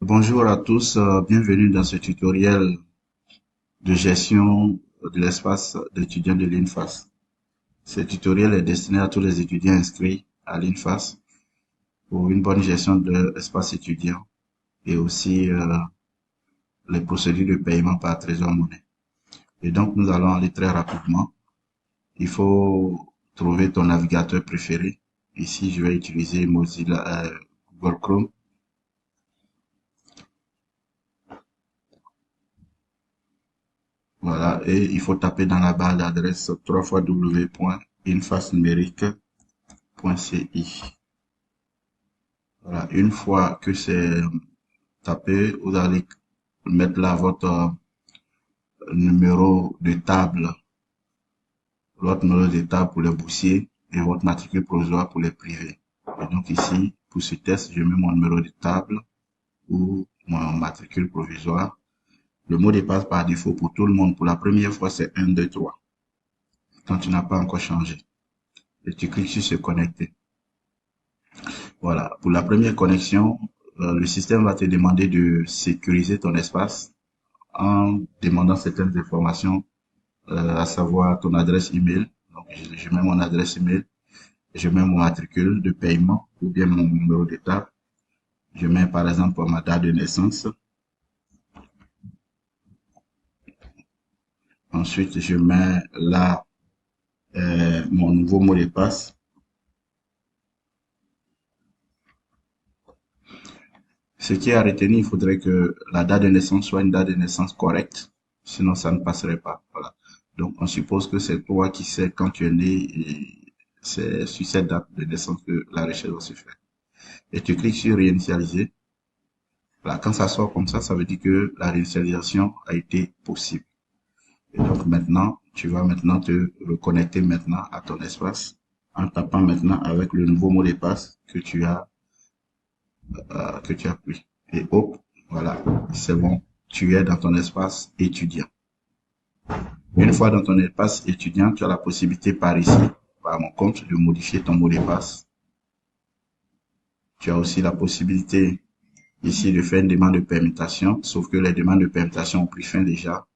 Bonjour à tous, bienvenue dans ce tutoriel de gestion de l'espace d'étudiants de l'INFAS. Ce tutoriel est destiné à tous les étudiants inscrits à l'INFAS pour une bonne gestion de l'espace étudiant et aussi les procédures de paiement par Trésor Monnaie. Et donc nous allons aller très rapidement. Il faut trouver ton navigateur préféré. Ici, je vais utiliser Mozilla Google Chrome. Voilà, et il faut taper dans la barre d'adresse www.infasnumérique.ci. Voilà, une fois que c'est tapé, vous allez mettre là numéro de table, votre numéro de table pour les boursiers et votre matricule provisoire pour les privés. Et donc ici, pour ce test, je mets mon numéro de table ou mon matricule provisoire. Le mot de passe par défaut pour tout le monde, pour la première fois, c'est 1, 2, 3. Quand tu n'as pas encore changé. Et tu cliques sur se connecter. Voilà. Pour la première connexion, le système va te demander de sécuriser ton espace en demandant certaines informations, à savoir ton adresse email. Donc, je mets mon adresse email, je mets mon matricule de paiement ou bien mon numéro d'étape. Je mets par exemple ma date de naissance. Ensuite, je mets là mon nouveau mot de passe. Ce qui est à retenir, il faudrait que la date de naissance soit une date de naissance correcte, sinon ça ne passerait pas. Voilà. Donc, on suppose que c'est toi qui sais quand tu es né et c'est sur cette date de naissance que la recherche va se faire. Et tu cliques sur réinitialiser. Voilà. Quand ça sort comme ça veut dire que la réinitialisation a été possible. Et donc maintenant, tu vas maintenant te reconnecter maintenant à ton espace en tapant maintenant avec le nouveau mot de passe que tu as pris. Et hop, voilà, c'est bon, tu es dans ton espace étudiant. Une fois dans ton espace étudiant, tu as la possibilité par ici, par mon compte, de modifier ton mot de passe. Tu as aussi la possibilité ici de faire une demande de permutation, sauf que les demandes de permutation ont pris fin déjà.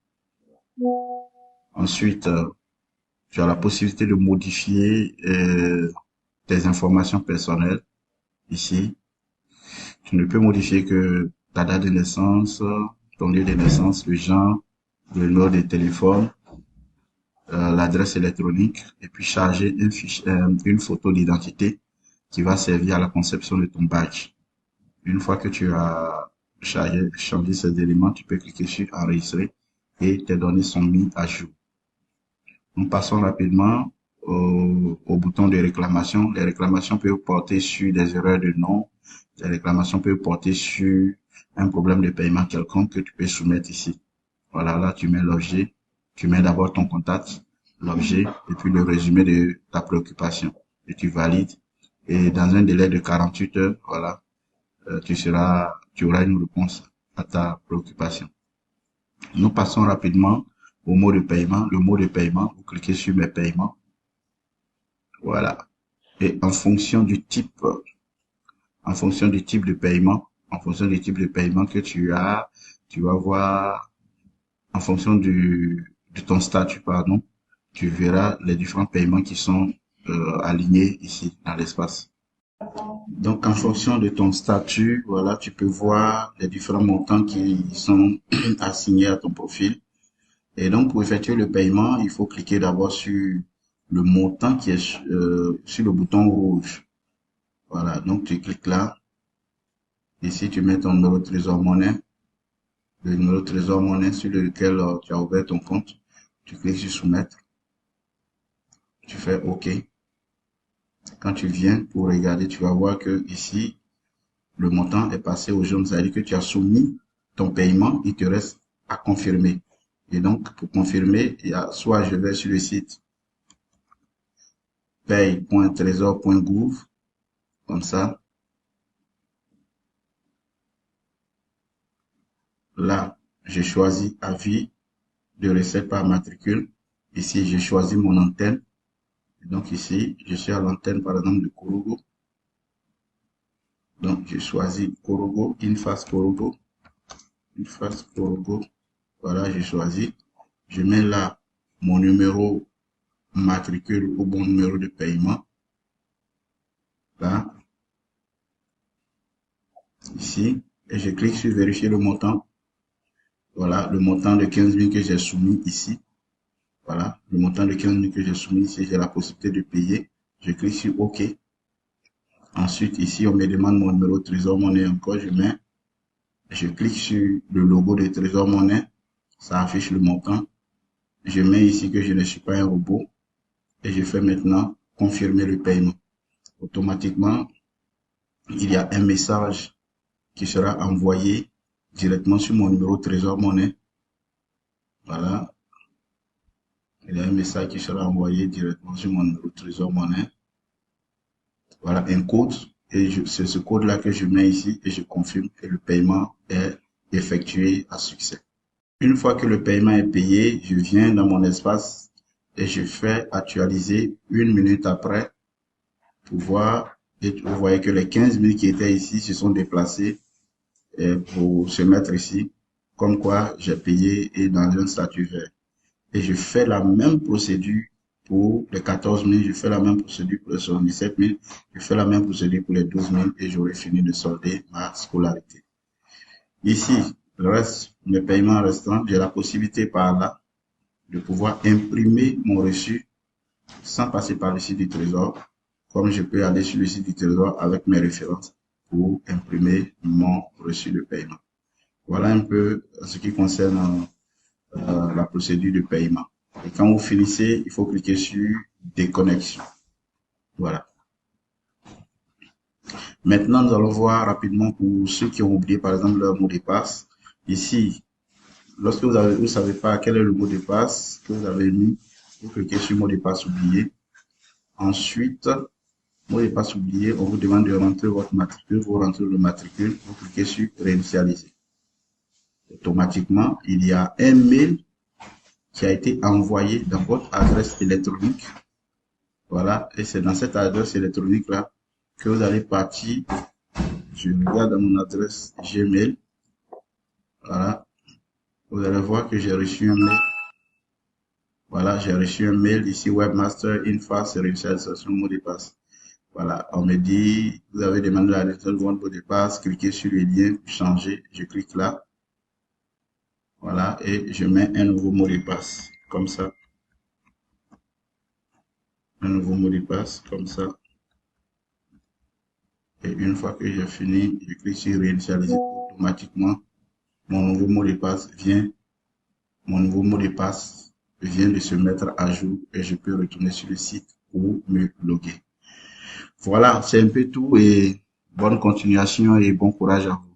Ensuite, tu as la possibilité de modifier tes informations personnelles ici. Tu ne peux modifier que ta date de naissance, ton lieu de naissance, le genre, le numéro de téléphone, l'adresse électronique et puis charger une photo d'identité qui va servir à la conception de ton badge. Une fois que tu as changé ces éléments, tu peux cliquer sur enregistrer et tes données sont mises à jour. Nous passons rapidement au bouton de réclamation. Les réclamations peuvent porter sur des erreurs de nom. Les réclamations peuvent porter sur un problème de paiement quelconque que tu peux soumettre ici. Voilà, là, tu mets l'objet. Tu mets d'abord ton contact, l'objet, et puis le résumé de ta préoccupation. Et tu valides. Et dans un délai de 48 heures, voilà, tu auras une réponse à ta préoccupation. Nous passons rapidement au mot de paiement. Le mot de paiement, vous cliquez sur mes paiements. Voilà. Et en fonction du type de paiement, en fonction du type de paiement que tu as, tu vas voir, en fonction de ton statut, pardon, tu verras les différents paiements qui sont alignés ici dans l'espace. Donc, en fonction de ton statut, voilà, tu peux voir les différents montants qui sont assignés à ton profil. Et donc, pour effectuer le paiement, il faut cliquer d'abord sur le montant qui est sur le bouton rouge. Voilà, donc tu cliques là. Ici, tu mets ton numéro de trésor monnaie, le numéro de trésor monnaie sur lequel tu as ouvert ton compte. Tu cliques sur soumettre. Tu fais OK. Quand tu viens pour regarder, tu vas voir que ici, le montant est passé au jaune. Ça veut dire que tu as soumis ton paiement. Il te reste à confirmer. Et donc, pour confirmer, il y a soit je vais sur le site paye.trésor.gouv, comme ça. Là, j'ai choisi avis de recette par matricule. Ici, j'ai choisi mon antenne. Donc ici, je suis à l'antenne, par exemple, de Kourougou. Donc, je choisis Korogo, Inface Korogo. Inface Korogo. Voilà, j'ai choisi. Je mets là mon numéro matricule ou bon numéro de paiement. Là, ici. Et je clique sur vérifier le montant. Voilà, le montant de 15 000 que j'ai soumis ici. Voilà, le montant de 15 000 que j'ai soumis ici, j'ai la possibilité de payer. Je clique sur OK. Ensuite, ici, on me demande mon numéro de Trésor Monnaie encore. Je clique sur le logo de Trésor Monnaie. Ça affiche le montant. Je mets ici que je ne suis pas un robot. Et je fais maintenant confirmer le paiement. Automatiquement, il y a un message qui sera envoyé directement sur mon numéro Trésor Monnaie. Voilà. Il y a un message qui sera envoyé directement sur mon numéro Trésor Monnaie. Voilà, un code. Et c'est ce code-là que je mets ici et je confirme que le paiement est effectué à succès. Une fois que le paiement est payé, je viens dans mon espace et je fais actualiser 1 minute après pour voir. Et vous voyez que les 15 000 qui étaient ici se sont déplacés pour se mettre ici. Comme quoi, j'ai payé et dans un statut vert. Et je fais la même procédure pour les 14 000, je fais la même procédure pour les 77 000, je fais la même procédure pour les 12 000 et j'aurai fini de solder ma scolarité. Ici, le reste, mes paiements restants, j'ai la possibilité par là de pouvoir imprimer mon reçu sans passer par le site du Trésor, comme je peux aller sur le site du Trésor avec mes références pour imprimer mon reçu de paiement. Voilà un peu ce qui concerne la procédure de paiement. Et quand vous finissez, il faut cliquer sur déconnexion. Voilà. Maintenant, nous allons voir rapidement pour ceux qui ont oublié, par exemple, leur mot de passe. Ici, lorsque vous ne savez pas quel est le mot de passe que vous avez mis, vous cliquez sur mot de passe oublié. Ensuite, mot de passe oublié, on vous demande de rentrer votre matricule. Vous rentrez le matricule, vous cliquez sur réinitialiser. Automatiquement, il y a un mail qui a été envoyé dans votre adresse électronique. Voilà, et c'est dans cette adresse électronique-là que vous allez partir. Je regarde dans mon adresse Gmail. Voilà, vous allez voir que j'ai reçu un mail. Voilà, j'ai reçu un mail ici, Webmaster Inface réinitialisation mot de passe. Voilà, on me dit, vous avez demandé la réinitialisation de votre mot de passe, cliquez sur le lien pour changer. Je clique là. Voilà, et je mets un nouveau mot de passe, comme ça. Un nouveau mot de passe, comme ça. Et une fois que j'ai fini, je clique sur réinitialiser. Automatiquement, mon nouveau mot de passe vient de se mettre à jour et je peux retourner sur le site pour me loguer. Voilà, c'est un peu tout et bonne continuation et bon courage à vous.